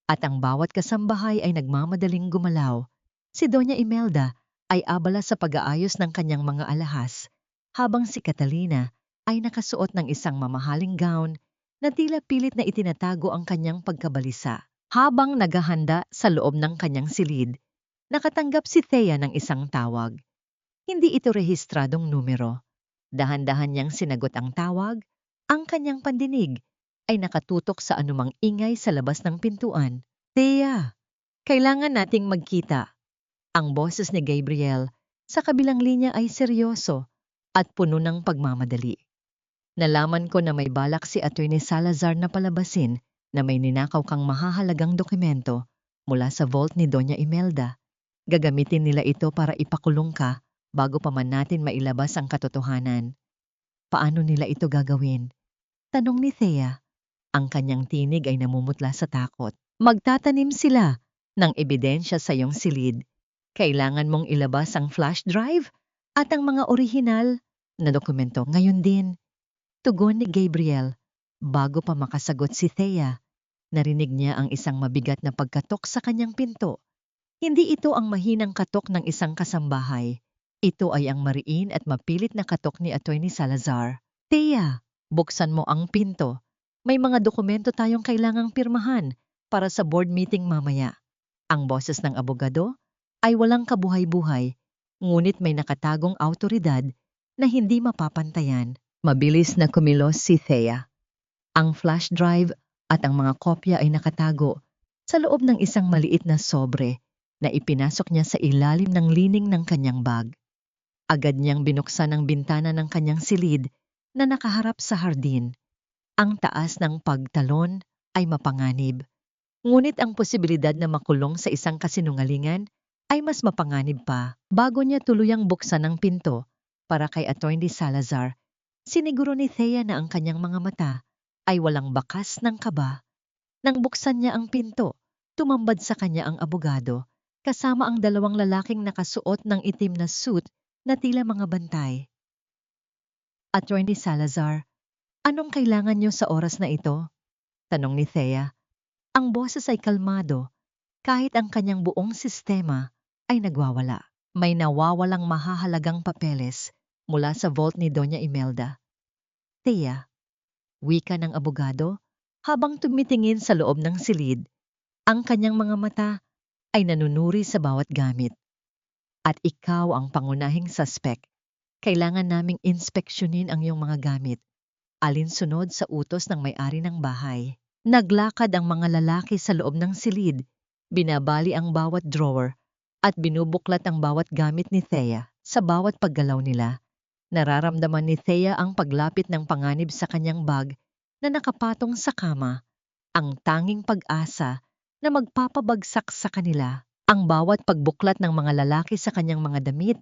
at ang bawat kasambahay ay nagmamadaling gumalaw. Si Doña Imelda ay abala sa pag-aayos ng kanyang mga alahas, habang si Catalina ay nakasuot ng isang mamahaling gown na tila pilit na itinatago ang kanyang pagkabalisa. Habang naghahanda sa loob ng kanyang silid, nakatanggap si Thea ng isang tawag. Hindi ito rehistradong numero. Dahan-dahan niyang sinagot ang tawag, ang kanyang pandinig ay nakatutok sa anumang ingay sa labas ng pintuan. Thea, kailangan nating magkita. Ang boses ni Gabriel sa kabilang linya ay seryoso at puno ng pagmamadali. Nalaman ko na may balak si Attorney Salazar na palabasin na may ninakaw kang mahahalagang dokumento mula sa vault ni Doña Imelda. Gagamitin nila ito para ipakulong ka bago pa man natin mailabas ang katotohanan. Paano nila ito gagawin? Tanong ni Thea. Ang kanyang tinig ay namumutla sa takot. Magtatanim sila ng ebidensya sa iyong silid. Kailangan mong ilabas ang flash drive at ang mga orihinal na dokumento ngayon din. Tugon ni Gabriel. Bago pa makasagot si Thea, narinig niya ang isang mabigat na pagkatok sa kanyang pinto. Hindi ito ang mahinang katok ng isang kasambahay. Ito ay ang mariin at mapilit na katok ni Attorney Salazar. Thea, buksan mo ang pinto. May mga dokumento tayong kailangang pirmahan para sa board meeting mamaya. Ang boses ng abogado ay walang kabuhay-buhay, ngunit may nakatagong awtoridad na hindi mapapantayan. Mabilis na kumilos si Thea. Ang flash drive at ang mga kopya ay nakatago sa loob ng isang maliit na sobre na ipinasok niya sa ilalim ng lining ng kanyang bag. Agad niyang binuksan ang bintana ng kanyang silid na nakaharap sa hardin. Ang taas ng pagtalon ay mapanganib. Ngunit ang posibilidad na makulong sa isang kasinungalingan ay mas mapanganib pa. Bago niya tuluyang buksan ang pinto para kay Attorney Salazar, siniguro ni Thea na ang kanyang mga mata ay walang bakas ng kaba. Nang buksan niya ang pinto, tumambad sa kanya ang abogado, kasama ang dalawang lalaking nakasuot ng itim na suit na tila mga bantay. Attorney Salazar, anong kailangan niyo sa oras na ito? Tanong ni Thea. Ang boses ay kalmado, kahit ang kanyang buong sistema ay nagwawala. May nawawalang mahahalagang papeles mula sa vault ni Doña Imelda. Thea, wika ng abogado, habang tumitingin sa loob ng silid, ang kanyang mga mata ay nanunuri sa bawat gamit. At ikaw ang pangunahing suspect. Kailangan naming inspeksyonin ang iyong mga gamit, alinsunod sa utos ng may-ari ng bahay. Naglakad ang mga lalaki sa loob ng silid, binabali ang bawat drawer, at binubuklat ang bawat gamit ni Thea. Sa bawat paggalaw nila, nararamdaman ni Thea ang paglapit ng panganib sa kanyang bag na nakapatong sa kama, ang tanging pag-asa na magpapabagsak sa kanila. Ang bawat pagbuklat ng mga lalaki sa kanyang mga damit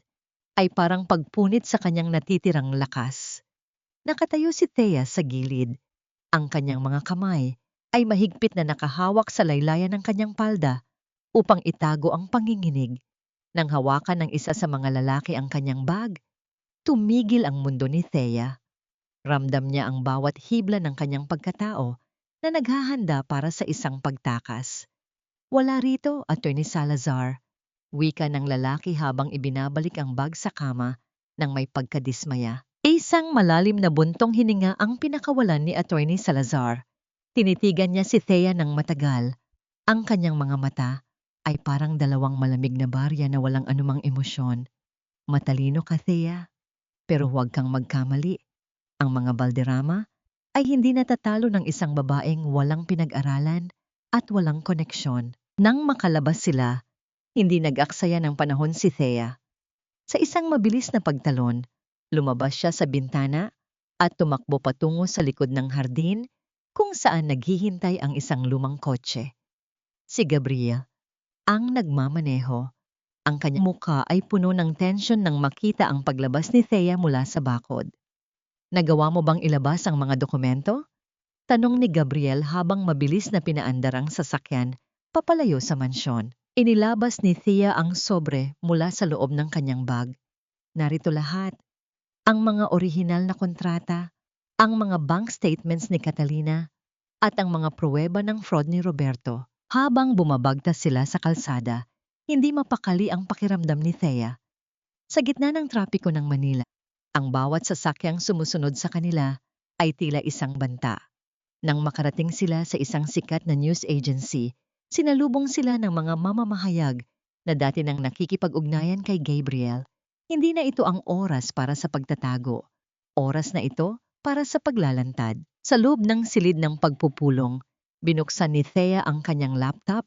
ay parang pagpunit sa kanyang natitirang lakas. Nakatayo si Thea sa gilid. Ang kanyang mga kamay ay mahigpit na nakahawak sa laylayan ng kanyang palda upang itago ang panginginig. Nang hawakan ng isa sa mga lalaki ang kanyang bag, tumigil ang mundo ni Thea. Ramdam niya ang bawat hibla ng kanyang pagkatao na naghahanda para sa isang pagtakas. Wala rito, Attorney Salazar. Wika ng lalaki habang ibinabalik ang bag sa kama nang may pagkadismaya. Isang malalim na buntong hininga ang pinakawalan ni Attorney Salazar. Tinitigan niya si Thea ng matagal. Ang kanyang mga mata ay parang dalawang malamig na barya na walang anumang emosyon. Matalino ka, Thea, pero huwag kang magkamali. Ang mga Valderrama ay hindi natatalo ng isang babaeng walang pinag-aralan at walang koneksyon. Nang makalabas sila, hindi nag-aksaya ng panahon si Thea. Sa isang mabilis na pagtalon, lumabas siya sa bintana at tumakbo patungo sa likod ng hardin kung saan naghihintay ang isang lumang kotse. Si Gabriel, ang nagmamaneho, ang kanyang mukha ay puno ng tensyon nang makita ang paglabas ni Thea mula sa bakod. Nagawa mo bang ilabas ang mga dokumento? Tanong ni Gabriel habang mabilis na pinaandar ang sasakyan papalayo sa mansyon. Inilabas ni Thea ang sobre mula sa loob ng kanyang bag. Narito lahat, ang mga orihinal na kontrata, ang mga bank statements ni Catalina, at ang mga pruweba ng fraud ni Roberto. Habang bumabagtas sila sa kalsada, hindi mapakali ang pakiramdam ni Thea. Sa gitna ng trapiko ng Manila, ang bawat sasakyang sumusunod sa kanila ay tila isang banta. Nang makarating sila sa isang sikat na news agency, sinalubong sila ng mga mamamahayag na dati nang nakikipag-ugnayan kay Gabriel. Hindi na ito ang oras para sa pagtatago. Oras na ito para sa paglalantad. Sa loob ng silid ng pagpupulong, binuksan ni Thea ang kanyang laptop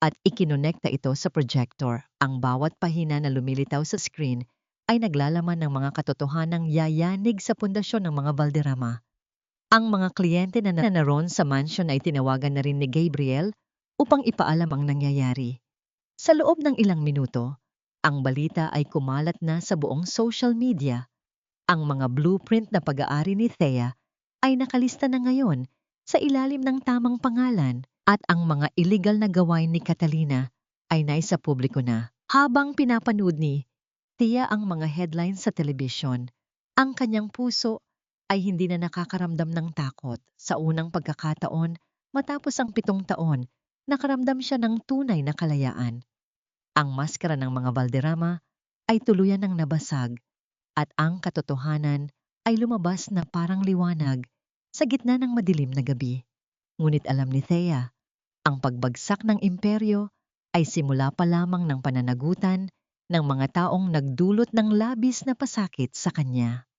at ikinonekta ito sa projector. Ang bawat pahina na lumilitaw sa screen ay naglalaman ng mga katotohanang yayanig sa pundasyon ng mga Valderrama. Ang mga kliyente na naroon sa mansion ay tinawagan na rin ni Gabriel upang ipaalam ang nangyayari. Sa loob ng ilang minuto, ang balita ay kumalat na sa buong social media. Ang mga blueprint na pag-aari ni Thea ay nakalista na ngayon sa ilalim ng tamang pangalan at ang mga illegal na gawain ni Catalina ay naisa publiko na. Habang pinapanood ni Thea ang mga headlines sa telebisyon, ang kanyang puso ay hindi na nakakaramdam ng takot. Sa unang pagkakataon, matapos ang 7 taon, nakaramdam siya ng tunay na kalayaan. Ang maskara ng mga Valderrama ay tuluyan ng nabasag at ang katotohanan ay lumabas na parang liwanag sa gitna ng madilim na gabi. Ngunit alam ni Thea, ang pagbagsak ng imperyo ay simula pa lamang ng pananagutan ng mga taong nagdulot ng labis na pasakit sa kanya.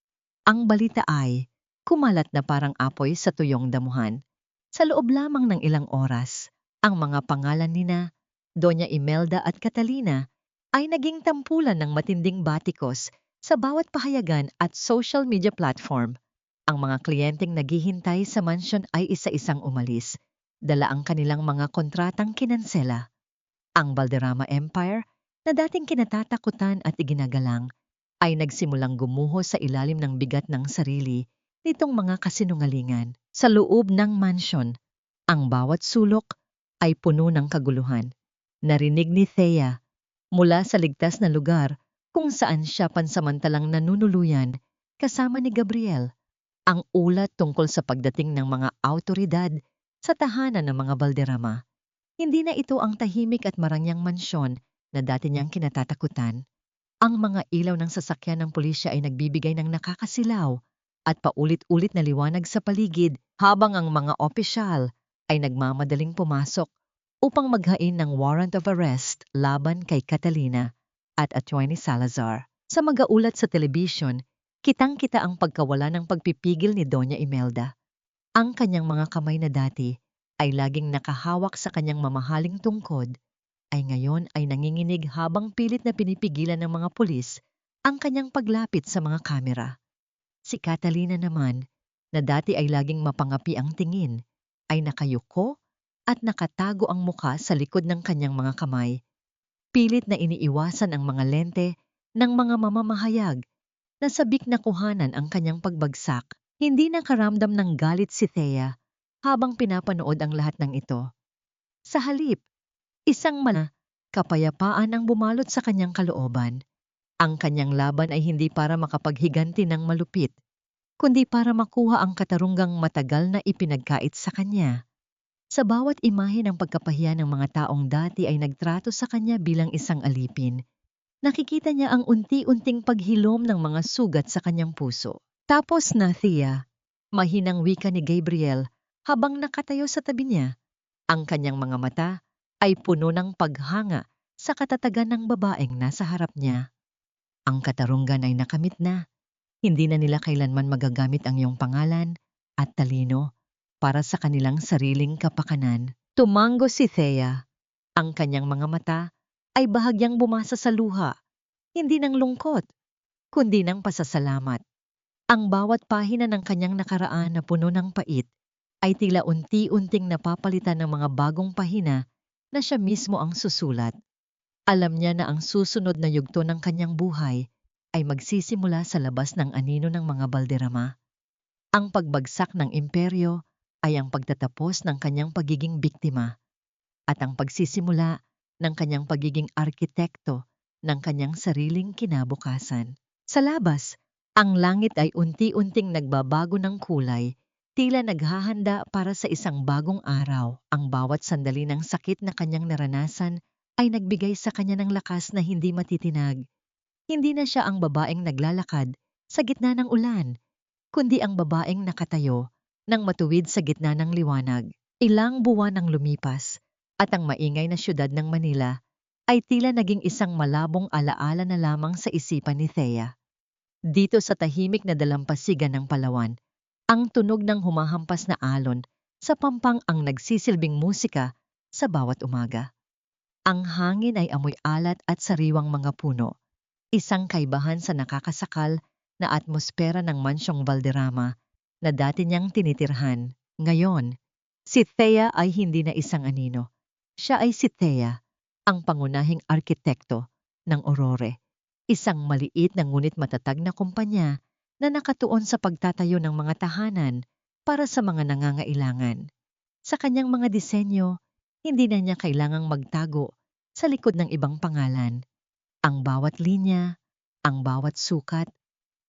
Ang balita ay kumalat na parang apoy sa tuyong damuhan. Sa loob lamang ng ilang oras, ang mga pangalan nina Doña Imelda at Catalina ay naging tampulan ng matinding batikos sa bawat pahayagan at social media platform. Ang mga kliyenteng naghihintay sa mansyon ay isa-isang umalis, dala ang kanilang mga kontratang kinansela. Ang Valderrama Empire, na dating kinatatakutan at iginagalang, ay nagsimulang gumuho sa ilalim ng bigat ng sarili nitong mga kasinungalingan. Sa loob ng mansyon, ang bawat sulok ay puno ng kaguluhan. Narinig ni Thea mula sa ligtas na lugar kung saan siya pansamantalang nanunuluyan kasama ni Gabriel ang ulat tungkol sa pagdating ng mga awtoridad sa tahanan ng mga Valderrama. Hindi na ito ang tahimik at marangyang mansyon na dati niyang kinatatakutan. Ang mga ilaw ng sasakyan ng pulisya ay nagbibigay ng nakakasilaw at paulit-ulit na liwanag sa paligid habang ang mga opisyal ay nagmamadaling pumasok upang maghain ng warrant of arrest laban kay Catalina at Atty. Salazar. Sa mag-aulat sa telebisyon, kitang-kita ang pagkawala ng pagpipigil ni Doña Imelda. Ang kanyang mga kamay na dati ay laging nakahawak sa kanyang mamahaling tungkod, ay ngayon ay nanginginig habang pilit na pinipigilan ng mga pulis ang kanyang paglapit sa mga kamera. Si Catalina naman, na dati ay laging mapangapi ang tingin, ay nakayuko at nakatago ang mukha sa likod ng kanyang mga kamay. Pilit na iniiwasan ang mga lente ng mga mamamahayag na sabik na kuhanan ang kanyang pagbagsak. Hindi nakaramdam ng galit si Thea habang pinapanood ang lahat ng ito. Sa halip, isang kapayapaan ang bumalot sa kanyang kalooban. Ang kanyang laban ay hindi para makapaghiganti ng malupit, kundi para makuha ang katarunggang matagal na ipinagkait sa kanya. Sa bawat imahe ng pagkapahiya ng mga taong dati ay nagtrato sa kanya bilang isang alipin. Nakikita niya ang unti-unting paghilom ng mga sugat sa kanyang puso. Tapos na, Thea, mahinang wika ni Gabriel habang nakatayo sa tabi niya. Ang kanyang mga mata ay puno ng paghanga sa katatagan ng babaeng nasa harap niya. Ang katarungan ay nakamit na. Hindi na nila kailanman magagamit ang iyong pangalan at talino para sa kanilang sariling kapakanan. Tumango si Thea. Ang kanyang mga mata ay bahagyang bumasa sa luha, hindi ng lungkot, kundi ng pasasalamat. Ang bawat pahina ng kanyang nakaraan na puno ng pait ay tila unti-unting napapalitan ng mga bagong pahina na siya mismo ang susulat. Alam niya na ang susunod na yugto ng kanyang buhay ay magsisimula sa labas ng anino ng mga balderrama. Ang pagbagsak ng imperyo ay ang pagtatapos ng kanyang pagiging biktima at ang pagsisimula ng kanyang pagiging arkitekto ng kanyang sariling kinabukasan. Sa labas, ang langit ay unti-unting nagbabago ng kulay, tila naghahanda para sa isang bagong araw. Ang bawat sandali ng sakit na kanyang naranasan ay nagbigay sa kanya ng lakas na hindi matitinag. Hindi na siya ang babaeng naglalakad sa gitna ng ulan, kundi ang babaeng nakatayo nang matuwid sa gitna ng liwanag. Ilang buwan ang lumipas at ang maingay na syudad ng Manila ay tila naging isang malabong alaala na lamang sa isipan ni Thea. Dito sa tahimik na dalampasigan ng Palawan, ang tunog ng humahampas na alon sa pampang ang nagsisilbing musika sa bawat umaga. Ang hangin ay amoy alat at sariwang mga puno, isang kaibahan sa nakakasakal na atmosfera ng mansyong Valderrama na dati niyang tinitirhan. Ngayon, si Thea ay hindi na isang anino. Siya ay si Thea, ang pangunahing arkitekto ng Aurora. Isang maliit na ngunit matatag na kumpanya na nakatuon sa pagtatayo ng mga tahanan para sa mga nangangailangan. Sa kanyang mga disenyo, hindi na niya kailangang magtago sa likod ng ibang pangalan. Ang bawat linya, ang bawat sukat,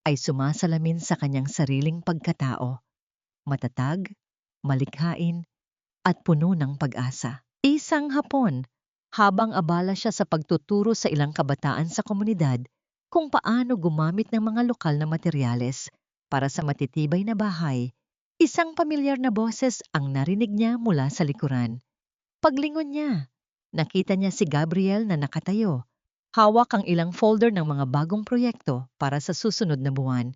ay sumasalamin sa kanyang sariling pagkatao. Matatag, malikhain, at puno ng pag-asa. Isang hapon, habang abala siya sa pagtuturo sa ilang kabataan sa komunidad kung paano gumamit ng mga lokal na materyales para sa matitibay na bahay, isang pamilyar na boses ang narinig niya mula sa likuran. Paglingon niya, nakita niya si Gabriel na nakatayo. Hawak ang ilang folder ng mga bagong proyekto para sa susunod na buwan.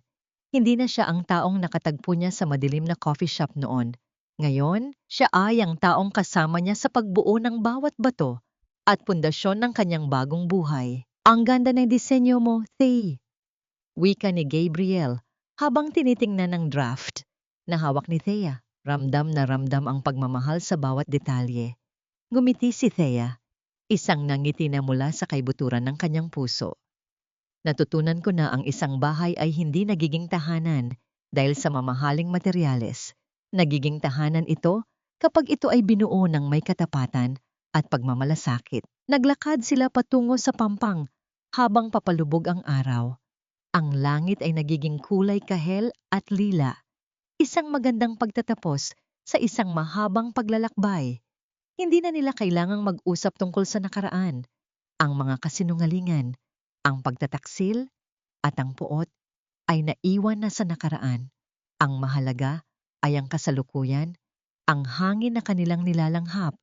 Hindi na siya ang taong nakatagpo niya sa madilim na coffee shop noon. Ngayon, siya ay ang taong kasama niya sa pagbuo ng bawat bato at pundasyon ng kanyang bagong buhay. Ang ganda ng disenyo mo, Thay. Wika ni Gabriel habang tinitingnan ng draft na hawak ni Thea. Ramdam na ramdam ang pagmamahal sa bawat detalye. Ngumiti si Thea, isang nangiti na mula sa kaibuturan ng kanyang puso. Natutunan ko na ang isang bahay ay hindi nagiging tahanan dahil sa mamahaling materyales. Nagiging tahanan ito kapag ito ay binuo ng may katapatan at pagmamalasakit. Naglakad sila patungo sa pampang habang papalubog ang araw. Ang langit ay nagiging kulay kahel at lila. Isang magandang pagtatapos sa isang mahabang paglalakbay. Hindi na nila kailangang mag-usap tungkol sa nakaraan, ang mga kasinungalingan, ang pagtataksil, at ang puot ay naiwan na sa nakaraan. Ang mahalaga ay ang kasalukuyan, ang hangin na kanilang nilalanghap,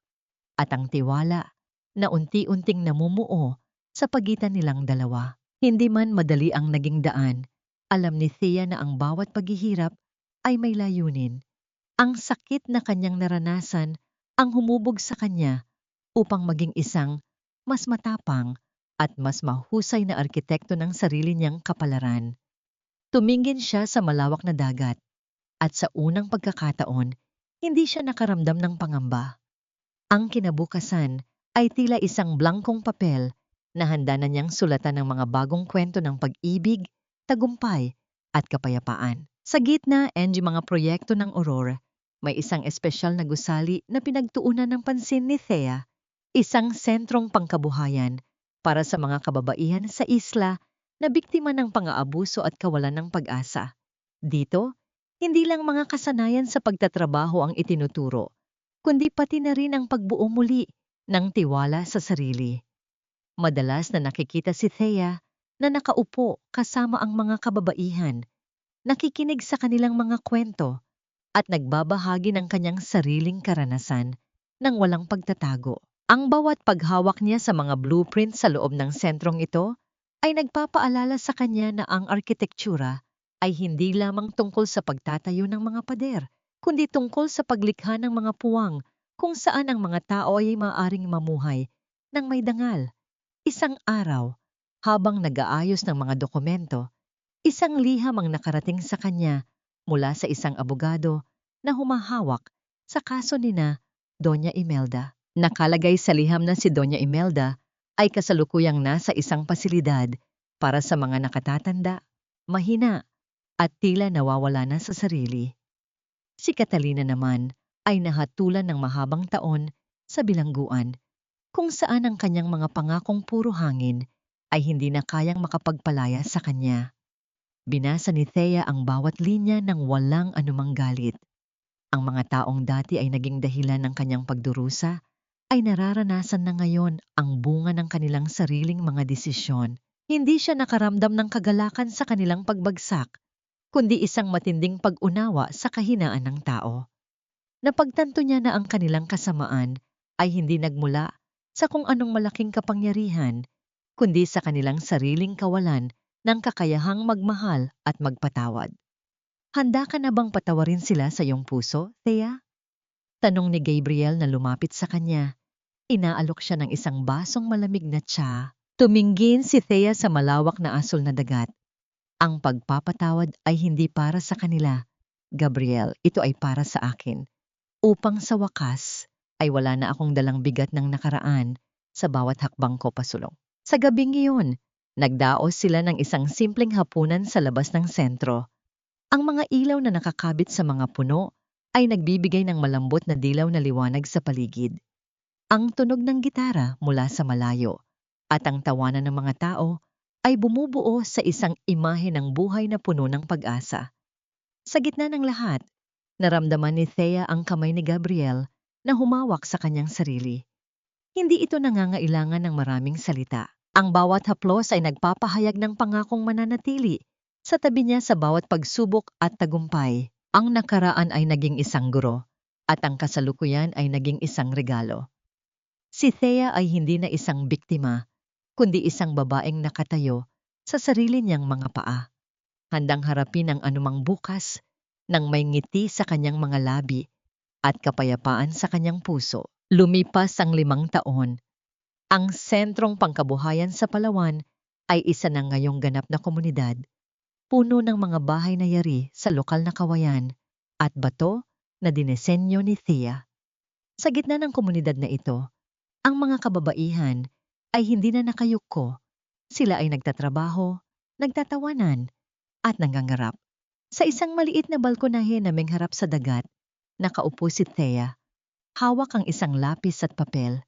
at ang tiwala na unti-unting namumuo sa pagitan nilang dalawa. Hindi man madali ang naging daan, alam ni Thea na ang bawat paghihirap ay may layunin. Ang sakit na kanyang naranasan ang humubog sa kanya upang maging isang mas matapang at mas mahusay na arkitekto ng sarili niyang kapalaran. Tumingin siya sa malawak na dagat at sa unang pagkakataon, hindi siya nakaramdam ng pangamba. Ang kinabukasan ay tila isang blankong papel na handa na niyang sulatan ng mga bagong kwento ng pag-ibig, tagumpay at kapayapaan. Sa gitna and yung mga proyekto ng Aurora, may isang espesyal na gusali na pinagtuunan ng pansin ni Thea, isang sentrong pangkabuhayan para sa mga kababaihan sa isla na biktima ng pang-aabuso at kawalan ng pag-asa. Dito, hindi lang mga kasanayan sa pagtatrabaho ang itinuturo, kundi pati na rin ang pagbuo muli ng tiwala sa sarili. Madalas na nakikita si Thea na nakaupo kasama ang mga kababaihan, nakikinig sa kanilang mga kwento at nagbabahagi ng kanyang sariling karanasan nang walang pagtatago. Ang bawat paghawak niya sa mga blueprint sa loob ng sentrong ito ay nagpapaalala sa kanya na ang arkitektura ay hindi lamang tungkol sa pagtatayo ng mga pader, kundi tungkol sa paglikha ng mga puwang kung saan ang mga tao ay maaaring mamuhay ng may dangal. Isang araw, habang nag-aayos ng mga dokumento, Isang liham ang nakarating sa kanya mula sa isang abogado na humahawak sa kaso nina Doña Imelda. Nakalagay sa liham na si Doña Imelda ay kasalukuyang nasa isang pasilidad para sa mga nakatatanda, mahina, at tila nawawala na sa sarili. Si Catalina naman ay nahatulan ng mahabang taon sa bilangguan, kung saan ang kanyang mga pangakong puro hangin ay hindi na kayang makapagpalaya sa kanya. Binasa ni Thea ang bawat linya ng walang anumang galit. Ang mga taong dati ay naging dahilan ng kanyang pagdurusa ay nararanasan na ngayon ang bunga ng kanilang sariling mga desisyon. Hindi siya nakaramdam ng kagalakan sa kanilang pagbagsak, kundi isang matinding pag-unawa sa kahinaan ng tao. Napagtanto niya na ang kanilang kasamaan ay hindi nagmula sa kung anong malaking kapangyarihan, kundi sa kanilang sariling kawalan ng kakayahang magmahal at magpatawad. Handa ka na bang patawarin sila sa iyong puso, Thea? Tanong ni Gabriel na lumapit sa kanya. Inaalok siya ng isang basong malamig na tsa. Tuminggin si Thea sa malawak na asul na dagat. Ang pagpapatawad ay hindi para sa kanila. Gabriel, ito ay para sa akin. Upang sa wakas ay wala na akong dalang bigat ng nakaraan sa bawat hakbang ko pasulong. Sa gabing iyon, nagdaos sila ng isang simpleng hapunan sa labas ng sentro. Ang mga ilaw na nakakabit sa mga puno ay nagbibigay ng malambot na dilaw na liwanag sa paligid. Ang tunog ng gitara mula sa malayo at ang tawanan ng mga tao ay bumubuo sa isang imahe ng buhay na puno ng pag-asa. Sa gitna ng lahat, naramdaman ni Thea ang kamay ni Gabriel na humawak sa kanyang sarili. Hindi ito nangangailangan ng maraming salita. Ang bawat haplos ay nagpapahayag ng pangakong mananatili sa tabi niya sa bawat pagsubok at tagumpay. Ang nakaraan ay naging isang guro at ang kasalukuyan ay naging isang regalo. Si Thea ay hindi na isang biktima, kundi isang babaeng nakatayo sa sarili niyang mga paa, handang harapin ang anumang bukas nang may ngiti sa kanyang mga labi at kapayapaan sa kanyang puso. Lumipas ang 5 taon. Ang sentrong pangkabuhayan sa Palawan ay isa na ngayong ganap na komunidad, puno ng mga bahay na yari sa lokal na kawayan at bato na dinesenyo ni Thea. Sa gitna ng komunidad na ito, ang mga kababaihan ay hindi na nakayuko. Sila ay nagtatrabaho, nagtatawanan, at nangangarap. Sa isang maliit na balkonahe na may harap sa dagat, nakaupo si Thea. Hawak ang isang lapis at papel.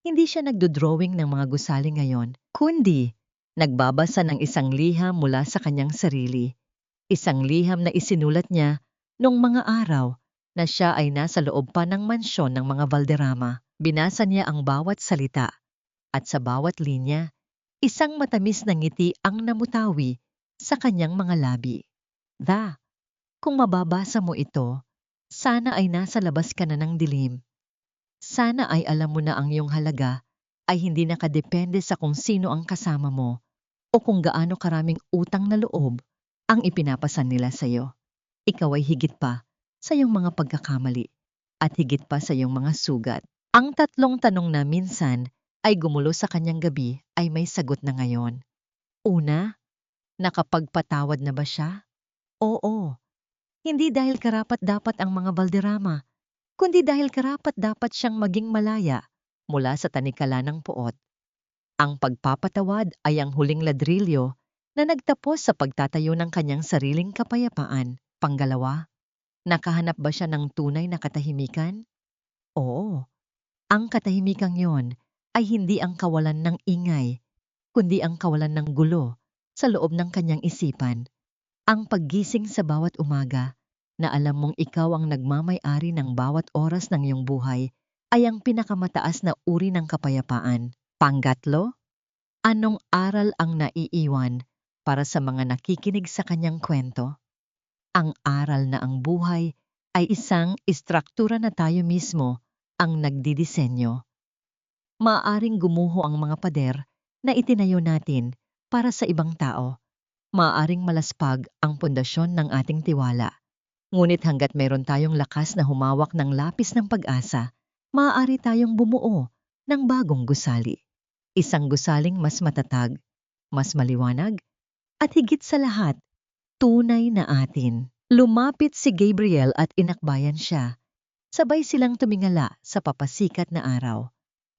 Hindi siya nagdodrawing ng mga gusali ngayon, kundi nagbabasa ng isang liham mula sa kanyang sarili. Isang liham na isinulat niya noong mga araw na siya ay nasa loob pa ng mansyon ng mga Valderrama. Binasa niya ang bawat salita at sa bawat linya, isang matamis na ngiti ang namutawi sa kanyang mga labi. Kung mababasa mo ito, sana ay nasa labas ka na ng dilim. Sana ay alam mo na ang iyong halaga ay hindi nakadepende sa kung sino ang kasama mo o kung gaano karaming utang na loob ang ipinapasan nila sa iyo. Ikaw ay higit pa sa iyong mga pagkakamali at higit pa sa iyong mga sugat. Ang 3 tanong na minsan ay gumulo sa kanyang gabi ay may sagot na ngayon. Una, nakapagpatawad na ba siya? Oo. Hindi dahil karapat-dapat ang mga Valderrama, kundi dahil karapat-dapat siyang maging malaya mula sa tanikala ng puot. Ang pagpapatawad ay ang huling ladrilyo na nagtapos sa pagtatayo ng kanyang sariling kapayapaan. Pangalawa, nakahanap ba siya ng tunay na katahimikan? Oo. Ang katahimikang yon ay hindi ang kawalan ng ingay, kundi ang kawalan ng gulo sa loob ng kanyang isipan. Ang paggising sa bawat umaga na alam mong ikaw ang nagmamay-ari ng bawat oras ng iyong buhay ay ang pinakamataas na uri ng kapayapaan. Pangatlo, anong aral ang naiiwan para sa mga nakikinig sa kanyang kwento? Ang aral na ang buhay ay isang istruktura na tayo mismo ang nagdidisenyo. Maaaring gumuho ang mga pader na itinayo natin para sa ibang tao. Maaaring malaspag ang pundasyon ng ating tiwala. Ngunit hanggat mayroon tayong lakas na humawak ng lapis ng pag-asa, maaari tayong bumuo ng bagong gusali. Isang gusaling mas matatag, mas maliwanag, at higit sa lahat, tunay na atin. Lumapit si Gabriel at inakbayan siya. Sabay silang tumingala sa papasikat na araw.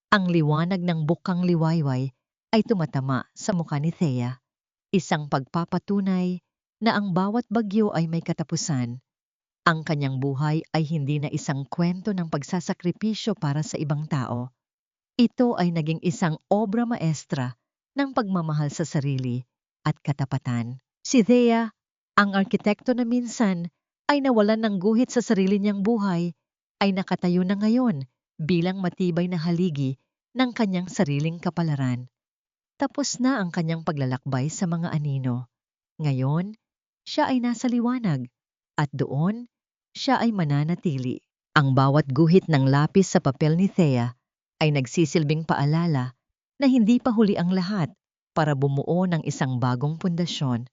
Ang liwanag ng bukang liwayway ay tumatama sa mukha ni Thea. Isang pagpapatunay na ang bawat bagyo ay may katapusan. Ang kanyang buhay ay hindi na isang kwento ng pagsasakripisyo para sa ibang tao. Ito ay naging isang obra maestra ng pagmamahal sa sarili at katapatan. Si Thea, ang arkitekto na minsan ay nawalan ng guhit sa sarili niyang buhay, ay nakatayo na ngayon bilang matibay na haligi ng kanyang sariling kapalaran. Tapos na ang kanyang paglalakbay sa mga anino. Ngayon, siya ay nasa liwanag at doon, siya ay mananatili. Ang bawat guhit ng lapis sa papel ni Thea ay nagsisilbing paalala na hindi pa huli ang lahat para bumuo ng isang bagong pundasyon.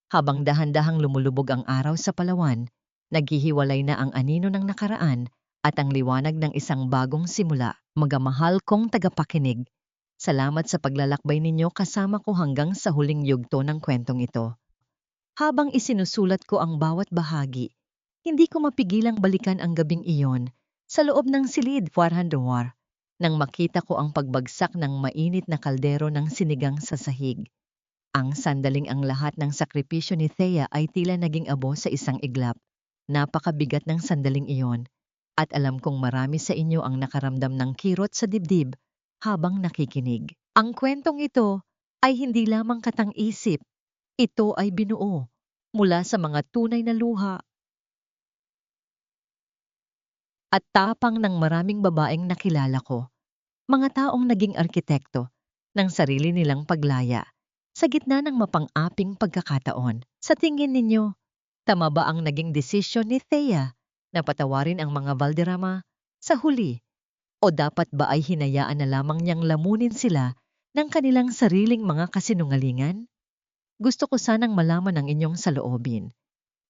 Habang dahan-dahang lumulubog ang araw sa Palawan, naghihiwalay na ang anino ng nakaraan at ang liwanag ng isang bagong simula. Magamahal kong tagapakinig, salamat sa paglalakbay ninyo kasama ko hanggang sa huling yugto ng kwentong ito. Habang isinusulat ko ang bawat bahagi, hindi ko mapigilang balikan ang gabing iyon sa loob ng silid War nang makita ko ang pagbagsak ng mainit na kaldero ng sinigang sa sahig. Ang sandaling ang lahat ng sakripisyo ni Thea ay tila naging abo sa isang iglap. Napakabigat ng sandaling iyon. At alam kong marami sa inyo ang nakaramdam ng kirot sa dibdib habang nakikinig. Ang kwentong ito ay hindi lamang katang-isip. Ito ay binuo mula sa mga tunay na luha at tapang ng maraming babaeng nakilala ko. Mga taong naging arkitekto ng sarili nilang paglaya sa gitna ng mapang-aping pagkakataon. Sa tingin ninyo, tama ba ang naging desisyon ni Thea na patawarin ang mga Valderrama sa huli? O dapat ba ay hinayaan na lamang niyang lamunin sila ng kanilang sariling mga kasinungalingan? Gusto ko sanang malaman ang inyong saloobin.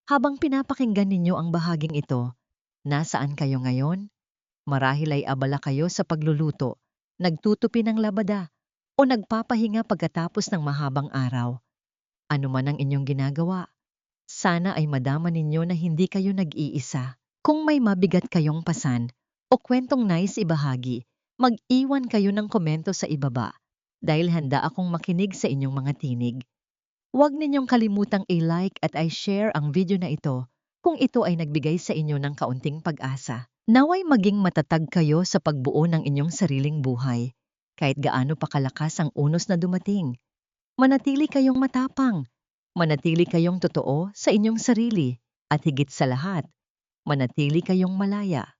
Habang pinapakinggan ninyo ang bahaging ito, nasaan kayo ngayon? Marahil ay abala kayo sa pagluluto, nagtutupi ng labada, o nagpapahinga pagkatapos ng mahabang araw. Ano man ang inyong ginagawa, sana ay madama ninyo na hindi kayo nag-iisa. Kung may mabigat kayong pasan o kwentong nais ibahagi, mag-iwan kayo ng komento sa ibaba dahil handa akong makinig sa inyong mga tinig. Huwag ninyong kalimutang i-like at i-share ang video na ito kung ito ay nagbigay sa inyo ng kaunting pag-asa. Naway maging matatag kayo sa pagbuo ng inyong sariling buhay. Kahit gaano pa kalakas ang unos na dumating, manatili kayong matapang, manatili kayong totoo sa inyong sarili, at higit sa lahat, manatili kayong malaya.